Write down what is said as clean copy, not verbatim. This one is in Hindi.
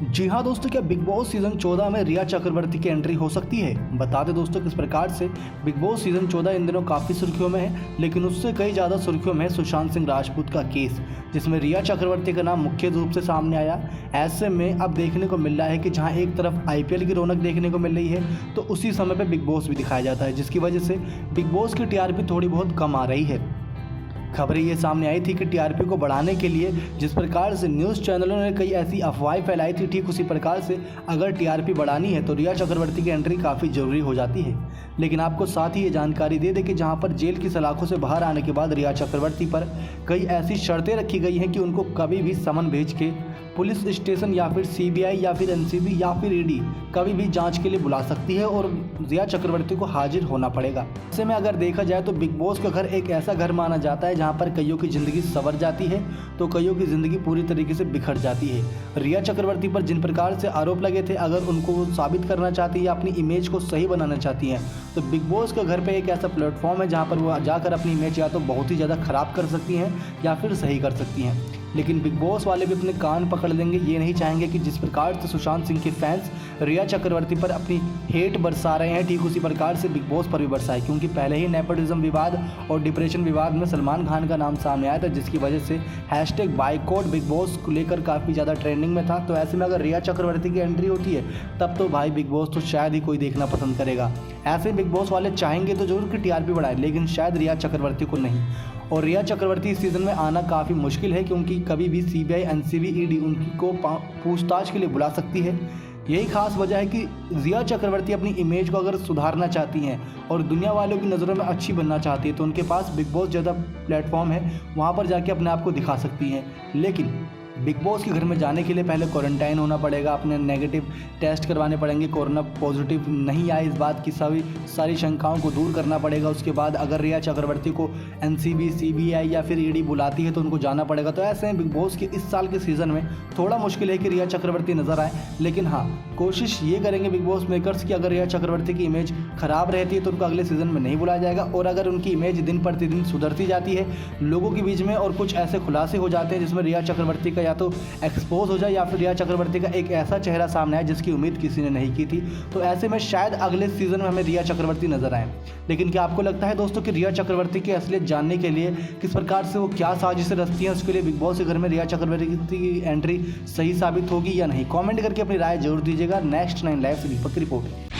जी हाँ दोस्तों, क्या बिग बॉस सीजन 14 में रिया चक्रवर्ती की एंट्री हो सकती है? बता दें दोस्तों किस प्रकार से बिग बॉस सीजन 14 इन दिनों काफ़ी सुर्खियों में है, लेकिन उससे कई ज़्यादा सुर्खियों में है सुशांत सिंह राजपूत का केस, जिसमें रिया चक्रवर्ती का नाम मुख्य रूप से सामने आया। ऐसे में अब देखने को मिल रहा है कि जहाँ एक तरफ आईपीएल की रौनक देखने को मिल रही है, तो उसी समय पर बिग बॉस भी दिखाया जाता है, जिसकी वजह से बिग बॉस की टीआरपी थोड़ी बहुत कम आ रही है। खबरें ये सामने आई थी कि टीआरपी को बढ़ाने के लिए जिस प्रकार से न्यूज़ चैनलों ने कई ऐसी अफवाहें फैलाई थी, ठीक उसी प्रकार से अगर टीआरपी बढ़ानी है तो रिया चक्रवर्ती की एंट्री काफ़ी ज़रूरी हो जाती है। लेकिन आपको साथ ही ये जानकारी दे दें कि जहां पर जेल की सलाखों से बाहर आने के बाद रिया चक्रवर्ती पर कई ऐसी शर्तें रखी गई हैं कि उनको कभी भी समन भेज के पुलिस स्टेशन या फिर सीबीआई या फिर एनसीबी या फिर ईडी कभी भी जांच के लिए बुला सकती है और रिया चक्रवर्ती को हाजिर होना पड़ेगा। ऐसे में अगर देखा जाए तो बिग बॉस का घर एक ऐसा घर माना जाता है जहां पर कईयों की ज़िंदगी संवर जाती है तो कईयों की ज़िंदगी पूरी तरीके से बिखर जाती है। रिया चक्रवर्ती पर जिन प्रकार से आरोप लगे थे, अगर उनको साबित करना चाहती है या अपनी इमेज को सही बनाना चाहती हैं तो बिग बॉस का घर पे एक ऐसा प्लेटफॉर्म है जहाँ पर वो जाकर अपनी इमेज या तो बहुत ही ज़्यादा ख़राब कर सकती हैं या फिर सही कर सकती हैं। लेकिन बिग बॉस वाले भी अपने कान पकड़ लेंगे, ये नहीं चाहेंगे कि जिस प्रकार से सुशांत सिंह के फैंस रिया चक्रवर्ती पर अपनी हेट बरसा रहे हैं, ठीक उसी प्रकार से बिग बॉस पर भी बरसाए, क्योंकि पहले ही नेपोटिज्म विवाद और डिप्रेशन विवाद में सलमान खान का नाम सामने आया था, जिसकी वजह से हैशटैग बाइकॉट बिग बॉस को लेकर काफ़ी ज़्यादा ट्रेंडिंग में था। तो ऐसे में अगर रिया चक्रवर्ती की एंट्री होती है तब तो भाई बिग बॉस तो शायद ही कोई देखना पसंद करेगा। ऐसे बिग बॉस वाले चाहेंगे तो जरूर कि टीआरपी बढ़ाए, लेकिन शायद रिया चक्रवर्ती को नहीं। और रिया चक्रवर्ती इस सीज़न में आना काफ़ी मुश्किल है, क्योंकि कभी भी सीबीआई एनसीबी ईडी उनको पूछताछ के लिए बुला सकती है। यही खास वजह है कि रिया चक्रवर्ती अपनी इमेज को अगर सुधारना चाहती हैं और दुनिया वालों की नज़रों में अच्छी बनना चाहती है तो उनके पास बिग बॉस ज़्यादा प्लेटफॉर्म है, वहाँ पर जाके अपने आप को दिखा सकती हैं। लेकिन बिग बॉस के घर में जाने के लिए पहले क्वारंटाइन होना पड़ेगा, अपने नेगेटिव टेस्ट करवाने पड़ेंगे, कोरोना पॉजिटिव नहीं आए इस बात की सारी शंकाओं को दूर करना पड़ेगा। उसके बाद अगर रिया चक्रवर्ती को एनसीबी सीबीआई या फिर ईडी बुलाती है तो उनको जाना पड़ेगा। तो ऐसे में बिग बॉस के इस साल के सीज़न में थोड़ा मुश्किल है कि रिया चक्रवर्ती नज़र आए, लेकिन हाँ कोशिश ये करेंगे बिग बॉस मेकर्स की अगर रिया चक्रवर्ती की इमेज ख़राब रहती है तो उनको अगले सीज़न में नहीं बुलाया जाएगा। और अगर उनकी इमेज दिन प्रतिदिन सुधरती जाती है लोगों के बीच में और कुछ ऐसे खुलासे हो जाते हैं जिसमें रिया चक्रवर्ती का या तो एक्सपोज हो जाए या फिर रिया चक्रवर्ती का एक ऐसा चेहरा सामने आए जिसकी उम्मीद किसी ने नहीं की थी, तो ऐसे में शायद अगले सीजन में हमें रिया चक्रवर्ती नजर आए। लेकिन क्या आपको लगता है दोस्तों कि रिया चक्रवर्ती की असलियत जानने के लिए किस प्रकार से वो क्या साजिशें रचती हैं, उसके लिए बिग बॉस के घर में रिया चक्रवर्ती की एंट्री सही साबित होगी या नहीं? कमेंट करके अपनी राय जरूर दीजिएगा। नेक्स्ट 9 लाइव से दीपक की रिपोर्ट।